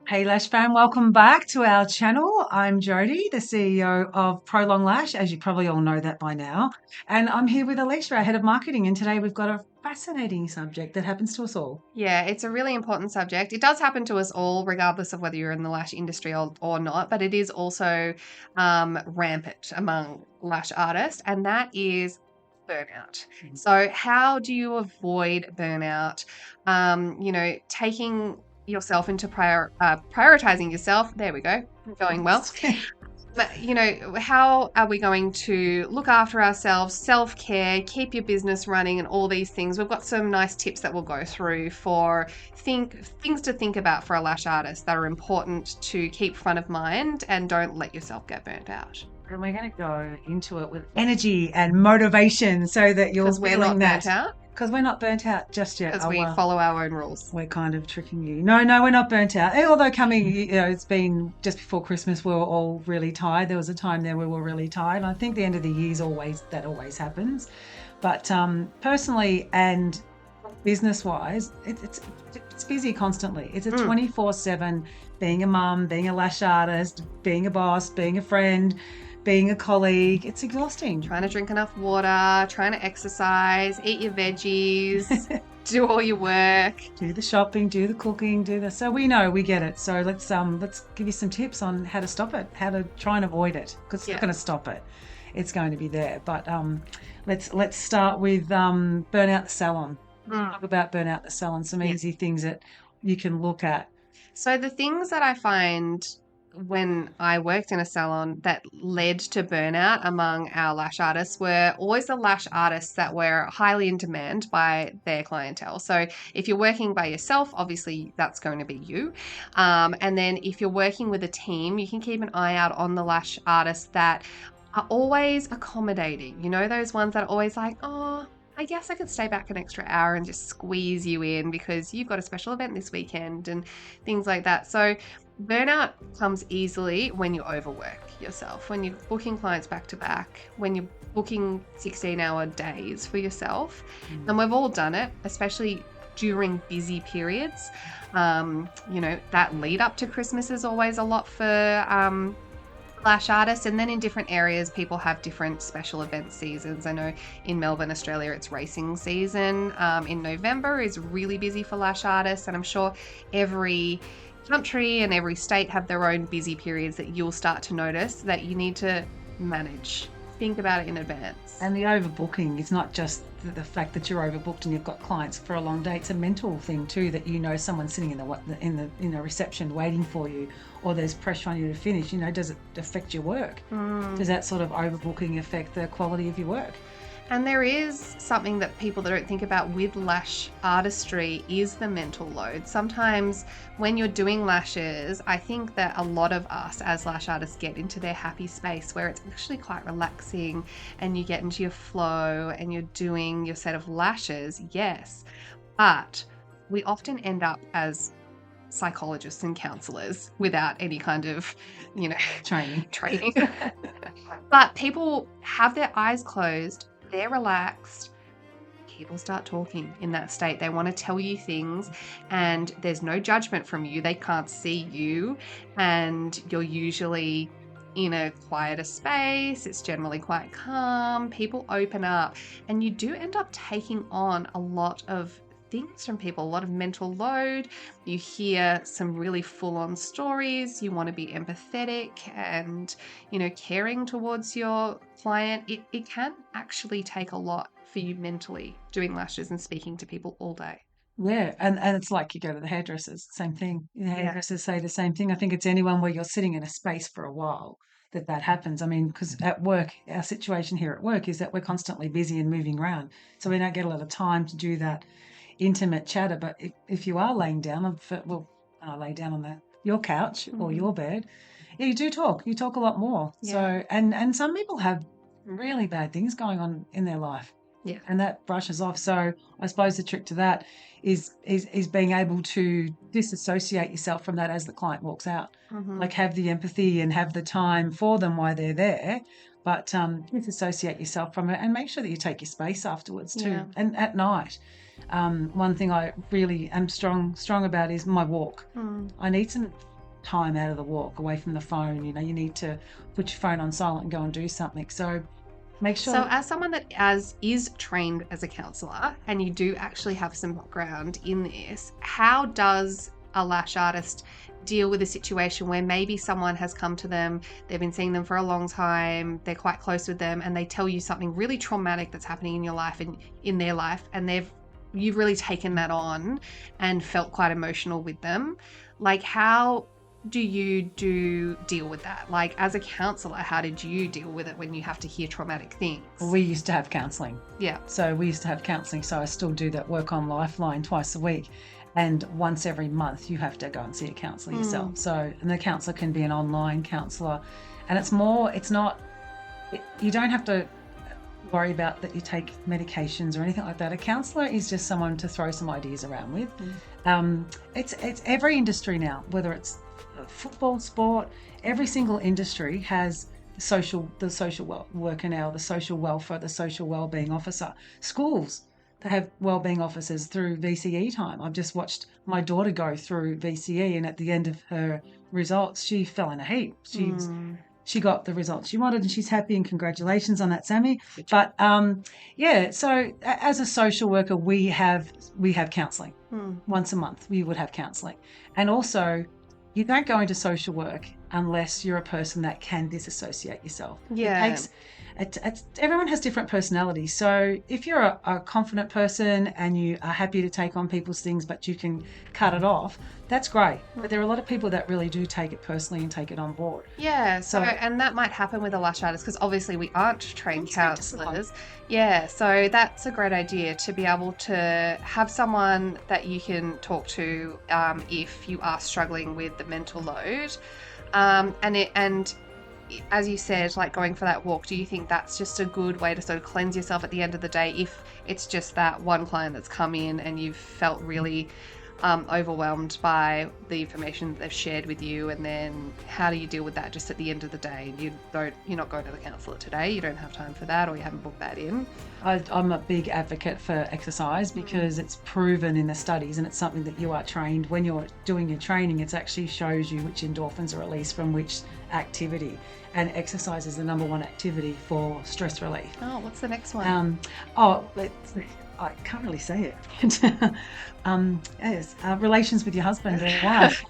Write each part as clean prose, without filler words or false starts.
Hey Lash fam, welcome back to our channel. I'm Jodi, the CEO of Prolong Lash, as you probably all know that by now. And I'm here with Alicia, our head of marketing, and today we've got a fascinating subject that happens to us all. Yeah, it's a really important subject. It does happen to us all, regardless of whether you're in the lash industry or not, but it is also rampant among lash artists, and that is burnout. So, how do you avoid burnout? Taking yourself into prioritizing yourself. There we go, going well. But, how are we going to look after ourselves, self care, keep your business running, and all these things? We've got some nice tips that we'll go through for things to think about for a lash artist that are important to keep front of mind and don't let yourself get burnt out. And we're going to go into it with energy and motivation so that you're Because we're feeling not burnt that. out, Because we're not burnt out just yet. because Oh, we well. follow our own rules. We're kind of tricking you. No, we're not burnt out. Although it's been just before Christmas, we were all really tired. There was a time there we were really tired. I think the end of the year is that always happens. But personally and business-wise, it's busy constantly. It's a 24/7 being a mum, being a lash artist, being a boss, being a friend, being a colleague. It's exhausting. Trying to drink enough water, trying to exercise, eat your veggies, do all your work. Do the shopping, do the cooking, so we know, we get it. So let's give you some tips on how to stop it, how to try and avoid it, because it's not going to stop it. It's going to be there. But let's start with burnout the salon. Talk about burnout the salon, some easy things that you can look at. So the things that I find when I worked in a salon that led to burnout among our lash artists were always the lash artists that were highly in demand by their clientele. So if you're working by yourself, obviously that's going to be you. And then if you're working with a team, you can keep an eye out on the lash artists that are always accommodating. You know, those ones that are always like, oh, I guess I could stay back an extra hour and just squeeze you in because you've got a special event this weekend and things like that. So burnout comes easily when you overwork yourself, when you're booking clients back to back, when you're booking 16-hour days for yourself. And we've all done it, especially during busy periods. That lead up to Christmas is always a lot for lash artists, and then in different areas people have different special event seasons. I know in Melbourne, Australia, it's racing season. In November is really busy for lash artists, and I'm sure every country and every state have their own busy periods that you'll start to notice that you need to manage. Think about it in advance. And the overbooking is not just the fact that you're overbooked and you've got clients for a long day. It's a mental thing too, that someone's sitting in the reception waiting for you, or there's pressure on you to finish. Does it affect your work? Does that sort of overbooking affect the quality of your work? And there is something that people that don't think about with lash artistry is the mental load. Sometimes when you're doing lashes, I think that a lot of us as lash artists get into their happy space where it's actually quite relaxing and you get into your flow and you're doing your set of lashes, yes. But we often end up as psychologists and counselors without any kind of, training. But people have their eyes closed. They're relaxed. People start talking in that state. They want to tell you things, and there's no judgment from you. They can't see you, and you're usually in a quieter space. It's generally quite calm. People open up, and you do end up taking on a lot of things from people, a lot of mental load. You hear some really full-on stories. You want to be empathetic and, caring towards your client. It can actually take a lot for you mentally doing lashes and speaking to people all day. Yeah, and it's like you go to the hairdressers, same thing. The hairdressers say the same thing. I think it's anyone where you're sitting in a space for a while that happens. I mean, because at work, our situation here at work is that we're constantly busy and moving around, so we don't get a lot of time to do that intimate chatter. But if you are laying down, lay down on your couch or your bed, yeah, you do talk. You talk a lot more. Yeah. So and some people have really bad things going on in their life. Yeah. And that brushes off. So I suppose the trick to that is being able to disassociate yourself from that as the client walks out. Like have the empathy and have the time for them while they're there, but disassociate yourself from it and make sure that you take your space afterwards too. Yeah. And at night, one thing I really am strong about is my walk. I need some time out of the walk, away from the phone. You know, you need to put your phone on silent and go and do something. So make sure. So, as someone that is trained as a counsellor, and you do actually have some background in this, how does a lash artist deal with a situation where maybe someone has come to them, they've been seeing them for a long time, they're quite close with them, and they tell you something really traumatic that's happening in your life and in their life, and you've really taken that on and felt quite emotional with them? Like, how do you deal with that? Like, as a counsellor, how did you deal with it when you have to hear traumatic things? We used to have counselling. Yeah. So we used to have counselling. So I still do that work on Lifeline twice a week. And once every month, you have to go and see a counsellor yourself. So, and the counsellor can be an online counsellor. And you don't have to worry about that you take medications or anything like that. A counsellor is just someone to throw some ideas around with. It's every industry now, whether it's football, sport, every single industry has the social worker now, the social welfare, the social wellbeing officer. Schools, they have wellbeing officers through VCE time. I've just watched my daughter go through VCE, and at the end of her results, she fell in a heap. She got the results she wanted, and she's happy, and congratulations on that, Sammy. But so as a social worker, we have counselling. Once a month we would have counselling. And also, you don't go into social work unless you're a person that can disassociate yourself. Yeah. Everyone has different personalities. So if you're a confident person and you are happy to take on people's things, but you can cut it off, that's great. But there are a lot of people that really do take it personally and take it on board. Yeah. So and that might happen with a lash artist, because obviously we aren't trained counsellors. Yeah. So that's a great idea, to be able to have someone that you can talk to if you are struggling with the mental load. And as you said, like going for that walk, do you think that's just a good way to sort of cleanse yourself at the end of the day, if it's just that one client that's come in and you've felt really overwhelmed by the information that they've shared with you? And then how do you deal with that just at the end of the day? You're not going to the counsellor today, you don't have time for that, or you haven't booked that in. I'm a big advocate for exercise, because it's proven in the studies, and it's something that you are trained. When you're doing your training, it actually shows you which endorphins are released from which activity, and exercise is the number one activity for stress relief. Oh, what's the next one? I can't really say it. Relations with your husband or wife.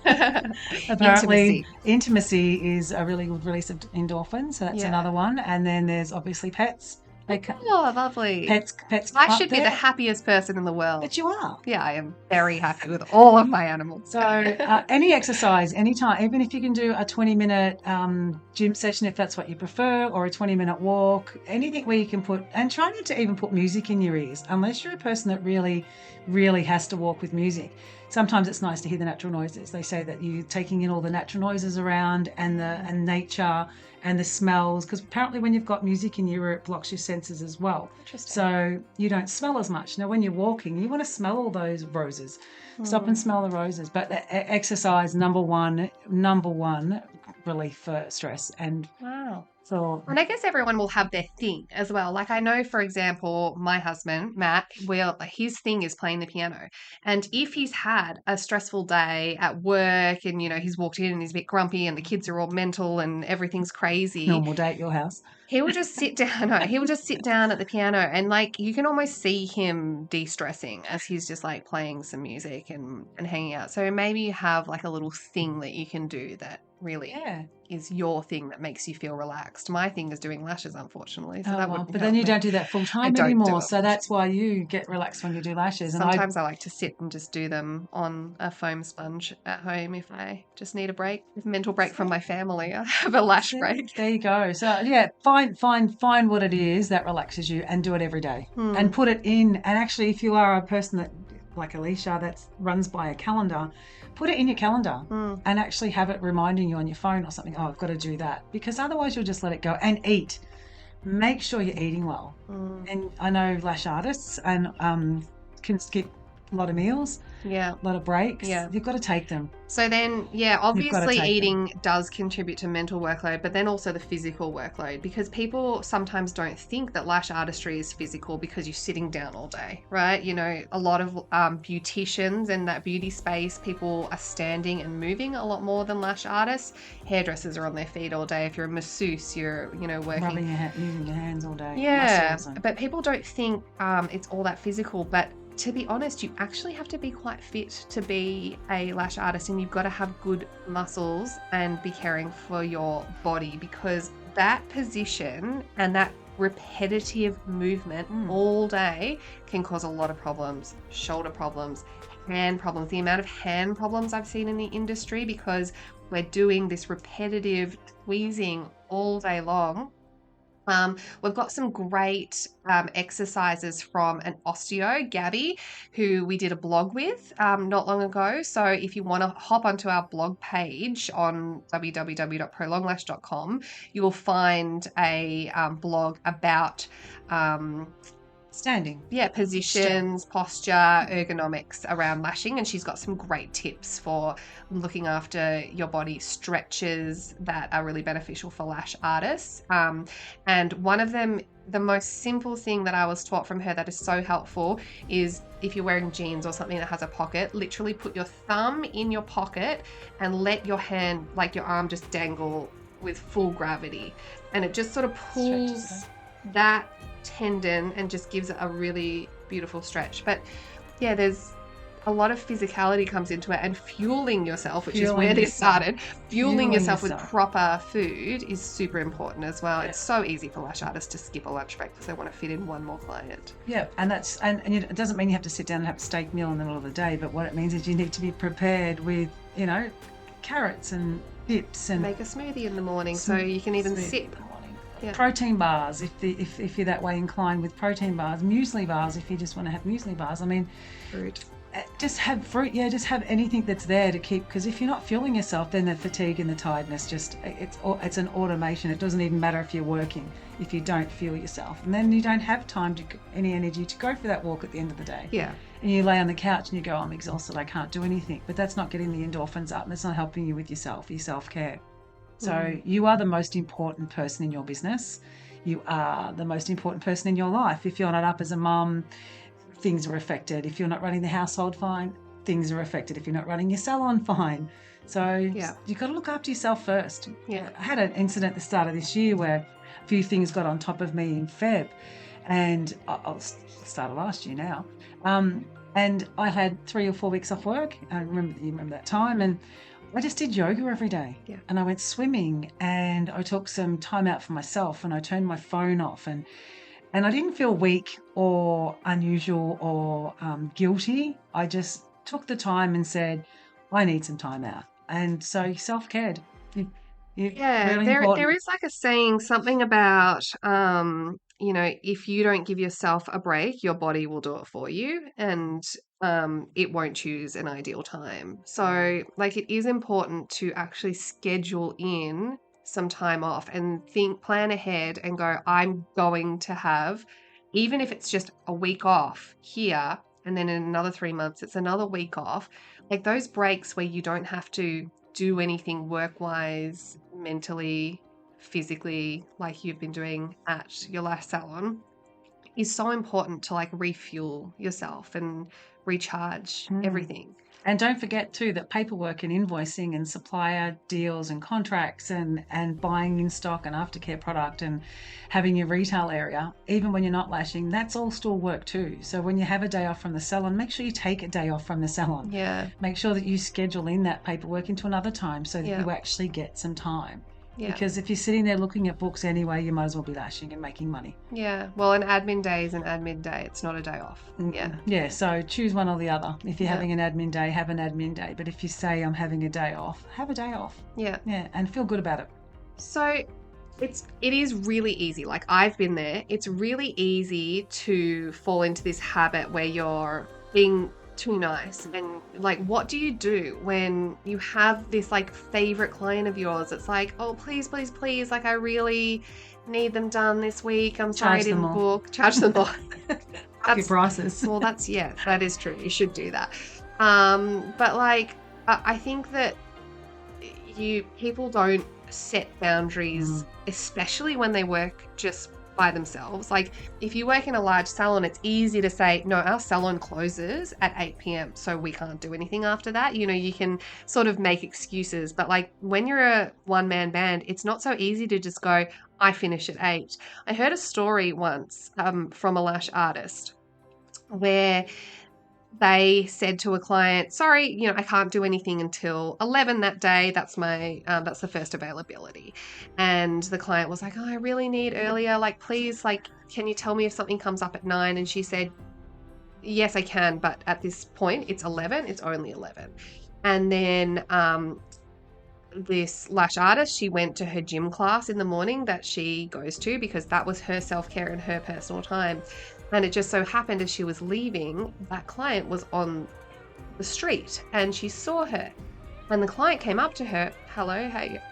Apparently, intimacy is a really good release of endorphins, so that's another one. And then there's obviously pets. Oh, lovely. Pets. I should be the happiest person in the world. But you are. Yeah, I am very happy with all of my animals. So any exercise, anytime, even if you can do a 20-minute gym session, if that's what you prefer, or a 20-minute walk, anything where you can and try not to even put music in your ears, unless you're a person that really, really has to walk with music. Sometimes it's nice to hear the natural noises. They say that you're taking in all the natural noises around, and nature and the smells, because apparently when you've got music in your ear, it blocks your senses as well. Interesting. So you don't smell as much. Now, when you're walking, you want to smell all those roses. Stop and smell the roses. But exercise, number one relief for stress. And wow. So, and I guess everyone will have their thing as well. Like, I know, for example, my husband, Matt, his thing is playing the piano. And if he's had a stressful day at work, and, he's walked in and he's a bit grumpy and the kids are all mental and everything's crazy. Normal day at your house. He will just sit down. No, he will just sit down at the piano, and you can almost see him de-stressing as he's just playing some music and hanging out. So maybe you have a little thing that you can do that really is your thing that makes you feel relaxed. My thing is doing lashes, unfortunately. So but then you don't do that full time anymore. So that's why you get relaxed when you do lashes. Sometimes I like to sit and just do them on a foam sponge at home if I just need a break, a mental break from my family. I have a lash break. There you go. So find what it is that relaxes you, and do it every day, and put it in. And actually, if you are a person that, like Alicia, that runs by a calendar, put it in your calendar and actually have it reminding you on your phone or something. Oh, I've got to do that, because otherwise you'll just let it go. And eat. Make sure you're eating well. And I know lash artists and can skip a lot of meals, Yeah. a lot of breaks. Yeah. You've got to take them. So then, yeah, You've got to obviously take them. eating does contribute to mental workload, but then also the physical workload, because people sometimes don't think that lash artistry is physical because you're sitting down all day, right? You know, a lot of beauticians in that beauty space, people are standing and moving a lot more than lash artists. Hairdressers are on their feet all day. If you're a masseuse, you're, you know, working. Rubbing using your hands all day. Yeah, Muscles and... but people don't think it's all that physical, but to be honest, you actually have to be quite fit to be a lash artist, and you've got to have good muscles and be caring for your body, because that position and that repetitive movement all day can cause a lot of problems, shoulder problems, hand problems. The amount of hand problems I've seen in the industry because we're doing this repetitive squeezing all day long. We've got some great exercises from an osteo, Gabby, who we did a blog with not long ago. So if you want to hop onto our blog page on www.prolonglash.com, you will find a blog about standing. Yeah, positions, posture, ergonomics around lashing, and she's got some great tips for looking after your body, stretches that are really beneficial for lash artists. And one of them, the most simple thing that I was taught from her that is so helpful, is if you're wearing jeans or something that has a pocket, literally put your thumb in your pocket and let your hand, like your arm, just dangle with full gravity, and it just sort of pulls that tendon and just gives it a really beautiful stretch. But yeah, there's a lot of physicality comes into it, and fueling yourself, which is where this started. Fueling yourself with proper food is super important as well. Yeah. It's so easy for lash artists to skip a lunch break because they want to fit in one more client. Yeah, and that's and it doesn't mean you have to sit down and have a steak meal in the middle of the day, but what it means is you need to be prepared with, you know, carrots and dips, and make a smoothie in the morning so you can even sip. Yeah. Protein bars, if you're that way inclined, with protein bars, muesli bars if you just want to have muesli bars. I mean, fruit. Just have fruit. Yeah, just have anything that's there to keep, because if you're not fueling yourself, then the fatigue and the tiredness it's an automation. It doesn't even matter if you're working if you don't fuel yourself, and then you don't have time any energy to go for that walk at the end of the day. Yeah. And you lay on the couch and you go, I'm exhausted, I can't do anything. But that's not getting the endorphins up, and it's not helping you with your self-care. So you are the most important person in your business. You are the most important person in your life. If you're not up as a mum, things are affected. If you're not running the household fine, things are affected. If you're not running your salon fine. So you've got to look after yourself first. Yeah. I had an incident at the start of this year where a few things got on top of me in Feb. And I'll start of last year now. And I had 3 or 4 weeks off work. You remember that time. And I just did yoga every day, and I went swimming, and I took some time out for myself, and I turned my phone off, and I didn't feel weak or unusual or guilty. I just took the time and said, I need some time out. And so self-cared. Really there is like a saying, something about you know, if you don't give yourself a break, your body will do it for you, and it won't choose an ideal time. So like, it is important to actually schedule in some time off and plan ahead and go, I'm going to have, even if it's just a week off here, and then in another 3 months it's another week off, like those breaks where you don't have to do anything work-wise, mentally, physically, like you've been doing at your lash salon, is so important to like refuel yourself and recharge everything. And don't forget too that paperwork and invoicing and supplier deals and contracts and buying in stock and aftercare product and having your retail area, even when you're not lashing, that's all still work too. So when you have a day off from the salon, make sure you take a day off from the salon. Yeah. Make sure that you schedule in that paperwork into another time so that you actually get some time. Yeah. Because if you're sitting there looking at books anyway, you might as well be lashing and making money. Yeah. Well, an admin day is an admin day. It's not a day off. Yeah. Yeah. So choose one or the other. If you're having an admin day, have an admin day. But if you say I'm having a day off, have a day off. Yeah. Yeah. And feel good about it. So it is really easy. Like, I've been there. It's really easy to fall into this habit where you're being too nice. And like, what do you do when you have this like favorite client of yours? It's like, oh, please, like, I really need them done this week. I'm sorry I didn't book. Charge them all. Up your prices. Well, that is true. You should do that. But like, I think that people don't set boundaries, especially when they work just by themselves. Like, if you work in a large salon, it's easy to say, no, our salon closes at 8 p.m, so we can't do anything after that. You can sort of make excuses. But like, when you're a one-man band, it's not so easy to just go, I finish at 8. I heard a story once from a lash artist where they said to a client, sorry, I can't do anything until 11 that day. That's the first availability. And the client was like, oh, I really need earlier. Like, please, like, can you tell me if something comes up at 9? And she said, yes, I can. But at this point, it's 11. It's only 11. And then this lash artist, she went to her gym class in the morning that she goes to because that was her self-care and her personal time. And it just so happened as she was leaving, that client was on the street and she saw her. And the client came up to her, hello, hey,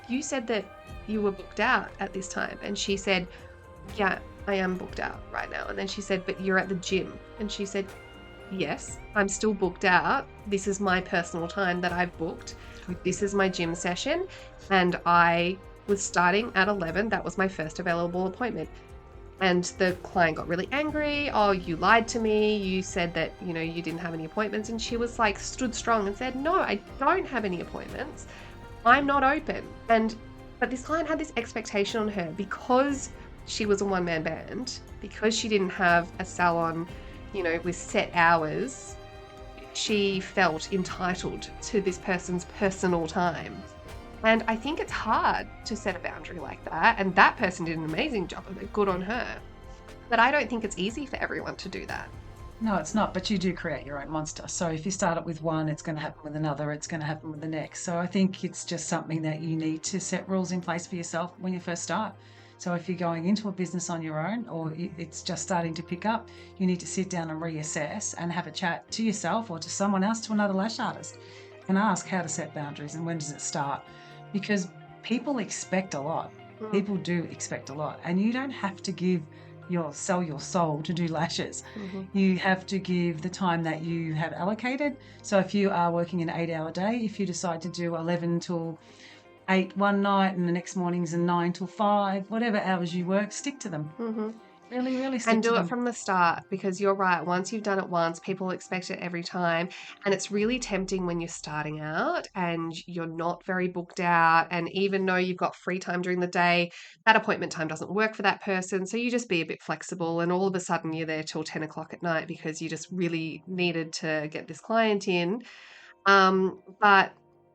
you said that you were booked out at this time. And she said, yeah, I am booked out right now. And then she said, but you're at the gym. And she said, yes, I'm still booked out. This is my personal time that I've booked. This is my gym session. And I was starting at 11. That was my first available appointment. And the client got really angry. Oh, you lied to me. You said that, you didn't have any appointments. And she was like, stood strong and said, no, I don't have any appointments. I'm not open. But this client had this expectation on her because she was a one-man band, because she didn't have a salon, with set hours. She felt entitled to this person's personal time. And I think it's hard to set a boundary like that. And that person did an amazing job of it. Good on her. But I don't think it's easy for everyone to do that. No, it's not. But you do create your own monster. So if you start it with one, it's going to happen with another. It's going to happen with the next. So I think it's just something that you need to set rules in place for yourself when you first start. So if you're going into a business on your own or it's just starting to pick up, you need to sit down and reassess and have a chat to yourself or to someone else, to another lash artist, and ask how to set boundaries and when does it start. Because people expect a lot. People do expect a lot. And you don't have to sell your soul to do lashes. You have to give the time that you have allocated. So if you are working an 8-hour day, if you decide to do 11 till 8 one night and the next morning's a 9 till 5, whatever hours you work, stick to them. Really, really stick to them. And do it from the start, because you're right. Once you've done it once, people expect it every time. And it's really tempting when you're starting out and you're not very booked out. And even though you've got free time during the day, that appointment time doesn't work for that person. So you just be a bit flexible. And all of a sudden you're there till 10 o'clock at night because you just really needed to get this client in. But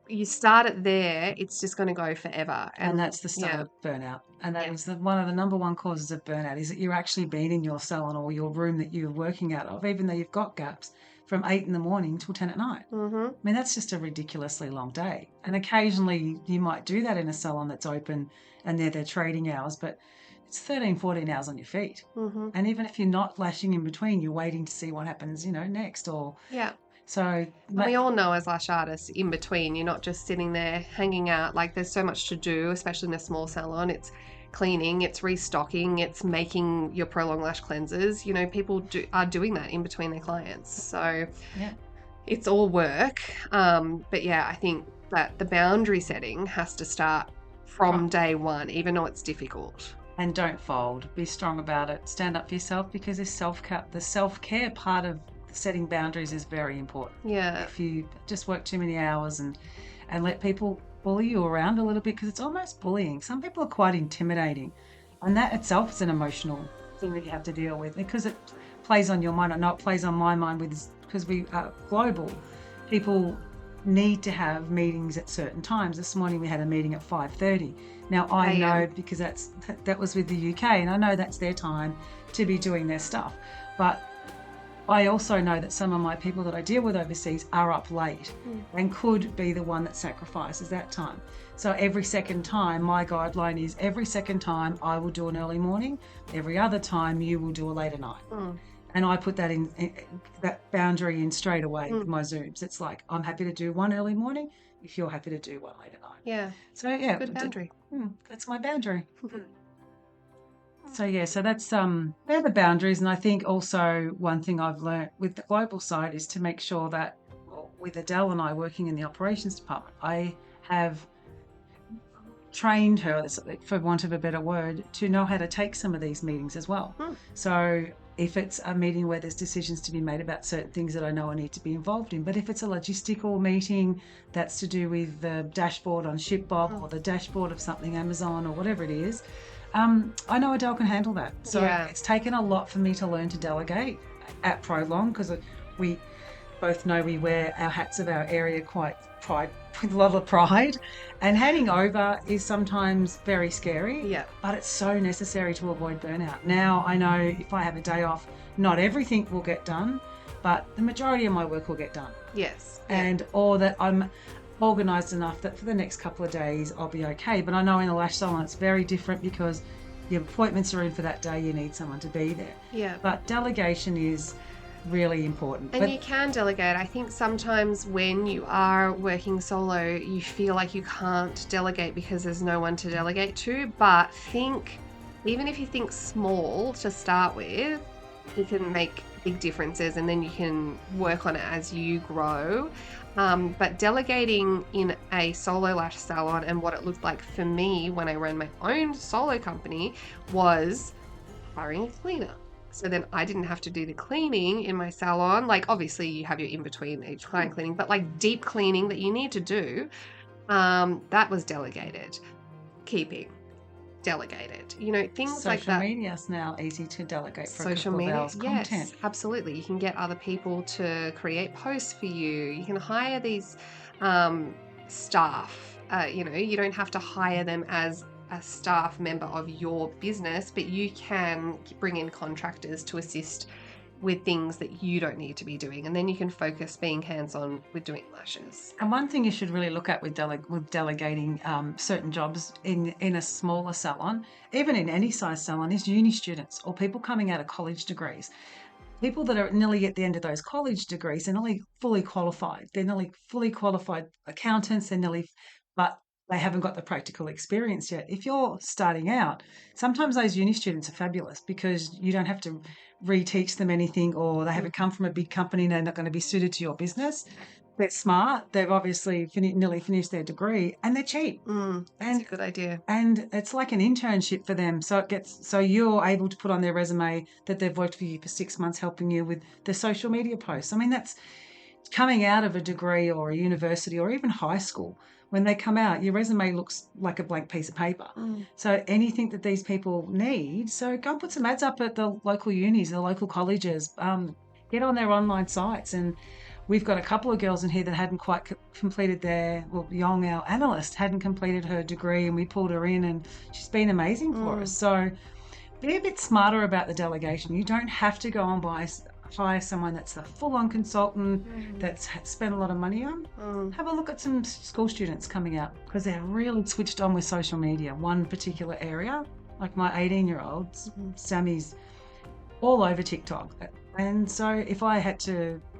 you start it there, it's just going to go forever. And that's the start of burnout. And that is one of the number one causes of burnout, is that you're actually being in your salon or your room that you're working out of, even though you've got gaps, from 8 in the morning till 10 at night. I mean, that's just a ridiculously long day. And occasionally you might do that in a salon that's open and they're their trading hours, but it's 13, 14 hours on your feet. And even if you're not lashing in between, you're waiting to see what happens, next or... Yeah. So we all know as lash artists, in between, you're not just sitting there hanging out. Like, there's so much to do, especially in a small salon. It's cleaning, it's restocking, it's making your Prolong Lash cleansers. People are doing that in between their clients. So it's all work. But yeah, I think that the boundary setting has to start from day one, even though it's difficult. And don't fold. Be strong about it. Stand up for yourself, because the self-care part of setting boundaries is very important. Yeah. If you just work too many hours and let people bully you around a little bit, because it's almost bullying. Some people are quite intimidating, and that itself is an emotional thing that you have to deal with, because it plays on your mind. I know it plays on my mind because we are global. People need to have meetings at certain times. This morning we had a meeting at 5:30. Now I know, because that was with the UK, and I know that's their time to be doing their stuff. But I also know that some of my people that I deal with overseas are up late and could be the one that sacrifices that time. So every second time, my guideline is every second time I will do an early morning, every other time you will do a later night. And I put that in that boundary in straight away with my Zooms. It's like, I'm happy to do one early morning if you're happy to do one later night. Yeah. So yeah. Good boundary. That's my boundary. So that's they're the boundaries, and I think also one thing I've learnt with the global side is to make sure that, well, with Adele and I working in the operations department, I have trained her, for want of a better word, to know how to take some of these meetings as well. So if it's a meeting where there's decisions to be made about certain things that I know I need to be involved in, but if it's a logistical meeting that's to do with the dashboard on ShipBob or the dashboard of something Amazon or whatever it is, I know Adele can handle that. So it's taken a lot for me to learn to delegate at Prolong, because we both know we wear our hats of our area with a lot of pride, and handing over is sometimes very scary, but it's so necessary to avoid burnout. Now I know if I have a day off, not everything will get done, but the majority of my work will get done. Or that I'm organised enough that for the next couple of days I'll be okay. But I know in a lash salon it's very different, because your appointments are in for that day, you need someone to be there. But delegation is really important. And you can delegate. I think sometimes when you are working solo, you feel like you can't delegate because there's no one to delegate to. But even if you think small to start with, it can make big differences, and then you can work on it as you grow. But delegating in a solo lash salon, and what it looked like for me when I ran my own solo company, was hiring a cleaner. So then I didn't have to do the cleaning in my salon. Like, obviously you have your in-between each client cleaning, but like deep cleaning that you need to do, that was delegated. Keeping, delegated. Things like that. Social media's now easy to delegate for social a couple media, of hours content. Yes, absolutely. You can get other people to create posts for you. You can hire these staff. You don't have to hire them as a staff member of your business, but you can bring in contractors to assist with things that you don't need to be doing, and then you can focus being hands-on with doing lashes. And one thing you should really look at with delegating certain jobs in a smaller salon, even in any size salon, is uni students or people coming out of college degrees. People that are nearly at the end of those college degrees, they're nearly fully qualified. They're nearly fully qualified accountants. But they haven't got the practical experience yet. If you're starting out, sometimes those uni students are fabulous, because you don't have to reteach them anything, or they haven't come from a big company and they're not going to be suited to your business. They're smart. They've obviously nearly finished their degree, and they're cheap. That's a good idea. And it's like an internship for them. So you're able to put on their resume that they've worked for you for 6 months, helping you with the social media posts. I mean, that's coming out of a degree or a university or even high school. When they come out, your resume looks like a blank piece of paper. So anything that these people need, so go and put some ads up at the local unis, the local colleges, get on their online sites. And we've got a couple of girls in here that hadn't quite completed Yong, our analyst, hadn't completed her degree, and we pulled her in, and she's been amazing for us. So be a bit smarter about the delegation. You don't have to go and hire someone that's a full-on consultant that's spent a lot of money on. Have a look at some school students coming out, because they're really switched on with social media, one particular area. Like my 18-year-old, Sammy's all over TikTok. And so if I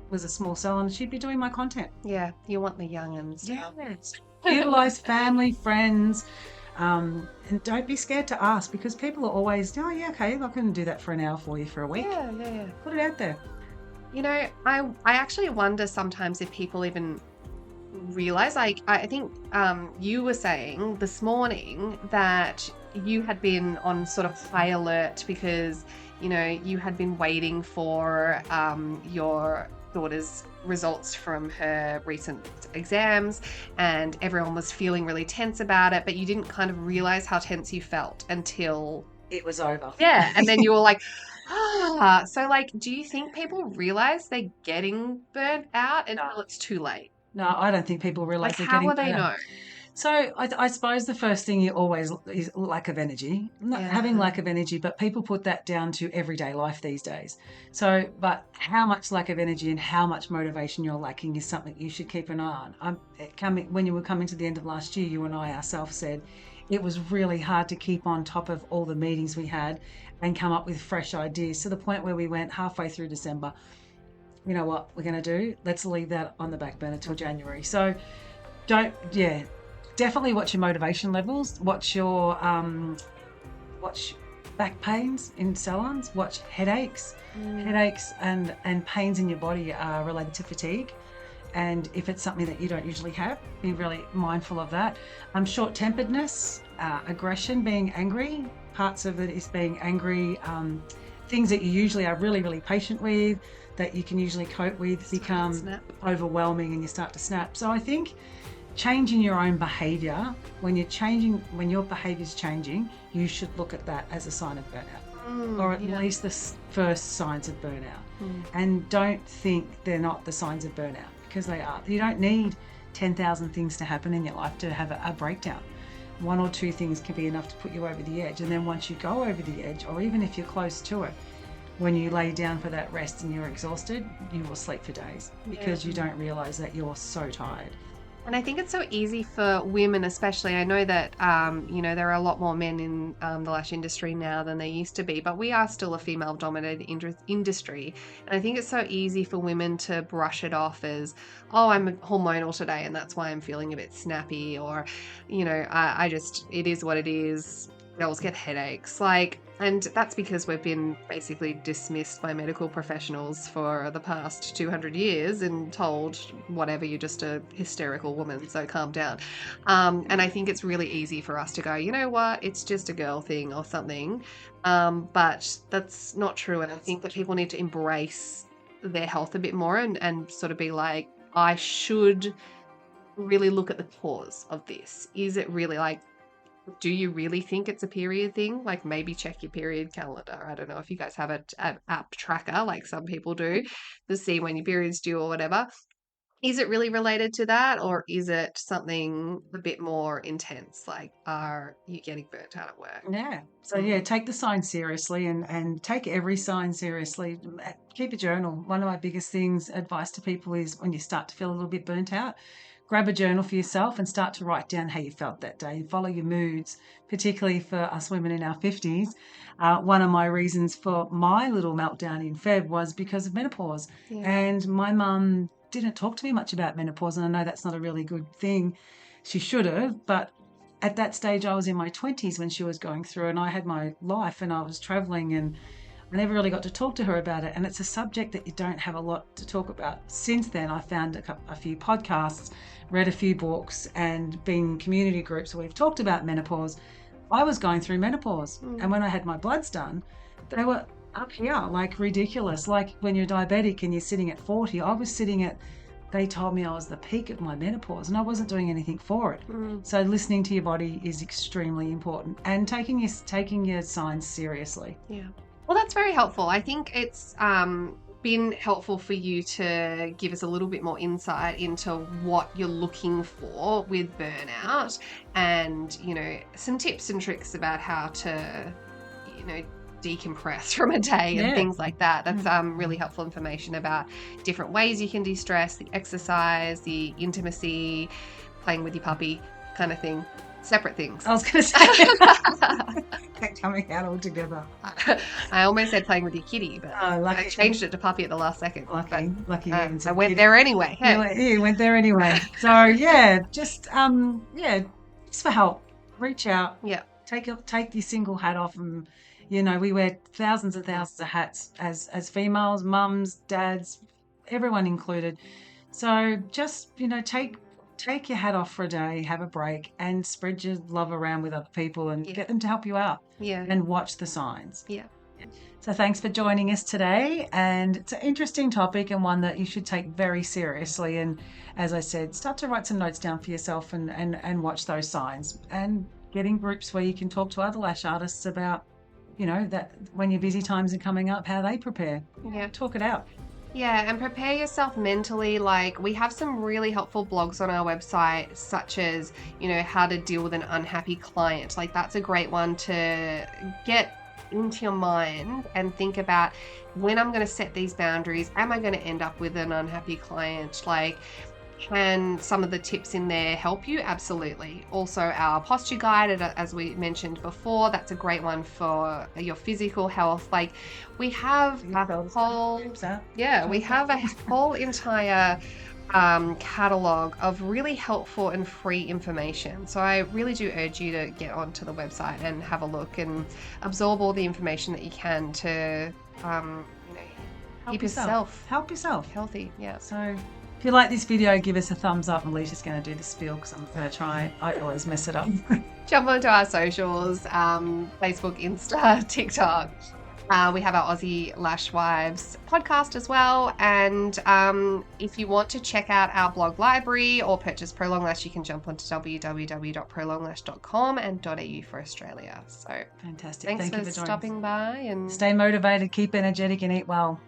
was a small salon, she'd be doing my content. Yeah, you want the young'uns. Utilize family, friends, and don't be scared to ask, because people are always, oh yeah, okay, I can do that for an hour for you for a week. Yeah. Put it out there. I actually wonder sometimes if people even realize, like, I think you were saying this morning that you had been on sort of high alert because you had been waiting for your daughter's results from her recent exams, and everyone was feeling really tense about it, but you didn't kind of realize how tense you felt until it was over. Yeah, and then you were like, so like, do you think people realize they're getting burnt out until it's too late? No, I don't think people realize they're how getting will they burnt out. know? So I suppose the first thing is lack of energy. Not having lack of energy, but people put that down to everyday life these days. So, but how much lack of energy and how much motivation you're lacking is something you should keep an eye on. When you were coming to the end of last year, you and I ourselves said it was really hard to keep on top of all the meetings we had and come up with fresh ideas, to the point where we went halfway through December. You know what we're going to do? Let's leave that on the back burner till January. So definitely watch your motivation levels. Watch your back pains in salons, watch headaches. Headaches and pains in your body are related to fatigue. And if it's something that you don't usually have, be really mindful of that. Short-temperedness, aggression, being angry. Parts of it is being angry. Things that you usually are really, really patient with, that you can usually cope with, become overwhelming and you start to snap. So I think changing your own behaviour, when your behaviour's changing, you should look at that as a sign of burnout, or at least the first signs of burnout. And don't think they're not the signs of burnout, because they are. You don't need 10,000 things to happen in your life to have a breakdown. One or two things can be enough to put you over the edge. And then once you go over the edge, or even if you're close to it, when you lay down for that rest and you're exhausted, you will sleep for days because you don't realise that you're so tired. And I think it's so easy for women, especially. I know that, there are a lot more men in the lash industry now than there used to be, but we are still a female-dominated industry. And I think it's so easy for women to brush it off as, oh, I'm hormonal today and that's why I'm feeling a bit snappy, or, it is what it is. Girls get headaches. And that's because we've been basically dismissed by medical professionals for the past 200 years and told, whatever, you're just a hysterical woman, so calm down. And I think it's really easy for us to go, you know what, it's just a girl thing or something. But that's not true. And I think that people need to embrace their health a bit more and sort of be like, I should really look at the cause of this. Is it really do you really think it's a period thing? Maybe check your period calendar. I don't know if you guys have an app tracker like some people do to see when your period's due or whatever. Is it really related to that, or is it something a bit more intense? Are you getting burnt out at work? Yeah. So take the signs seriously and take every sign seriously. Keep a journal. One of my biggest advice to people is when you start to feel a little bit burnt out, grab a journal for yourself and start to write down how you felt that day. Follow your moods, particularly for us women in our 50s. One of my reasons for my little meltdown in Feb was because of menopause. Yeah. And my mum didn't talk to me much about menopause, and I know that's not a really good thing. She should have, but at that stage I was in my 20s when she was going through, and I had my life and I was traveling, and I never really got to talk to her about it. And it's a subject that you don't have a lot to talk about. Since then, I found a few podcasts, read a few books, and been in community groups where we've talked about menopause. I was going through menopause, and when I had my bloods done, they were up here, ridiculous. When you're diabetic and you're sitting at 40, I was sitting at, they told me I was the peak of my menopause and I wasn't doing anything for it. So listening to your body is extremely important, and taking your signs seriously. Yeah. Well, that's very helpful. I think it's been helpful for you to give us a little bit more insight into what you're looking for with burnout, and, some tips and tricks about how to, decompress from a day and things like that. That's really helpful information about different ways you can de-stress, the exercise, the intimacy, playing with your puppy kind of thing. Separate things. I was going to say they're coming out all together. I almost said playing with your kitty, but I changed it to puppy at the last second. Lucky. I went there anyway. Hey. You went there anyway. So just for help. Reach out. Yeah. Take your single hat off, and we wear thousands and thousands of hats as females, mums, dads, everyone included. So just take your hat off for a day, have a break, and spread your love around with other people and get them to help you out. Yeah. And watch the signs. Yeah. So thanks for joining us today. And it's an interesting topic and one that you should take very seriously. And as I said, start to write some notes down for yourself and watch those signs. And get in groups where you can talk to other lash artists about, that when your busy times are coming up, how they prepare. Yeah. Talk it out. Yeah, and prepare yourself mentally. We have some really helpful blogs on our website, such as, how to deal with an unhappy client. That's a great one to get into your mind and think about, when I'm going to set these boundaries, am I going to end up with an unhappy client? Can some of the tips in there help you? Absolutely. Also, our posture guide, as we mentioned before, that's a great one for your physical health. We have a whole entire catalogue of really helpful and free information. So I really do urge you to get onto the website and have a look and absorb all the information that you can to keep yourself Help yourself. healthy. Yeah. So if you like this video, give us a thumbs up. Alicia's going to do the spiel because I'm going to try. I always mess it up. Jump onto our socials, Facebook, Insta, TikTok. We have our Aussie Lash Wives podcast as well. And if you want to check out our blog library or purchase Prolong Lash, you can jump onto www.prolonglash.com and .au for Australia. So Fantastic. thanks Thank you for for joining stopping by. And Stay motivated, keep energetic, and eat well.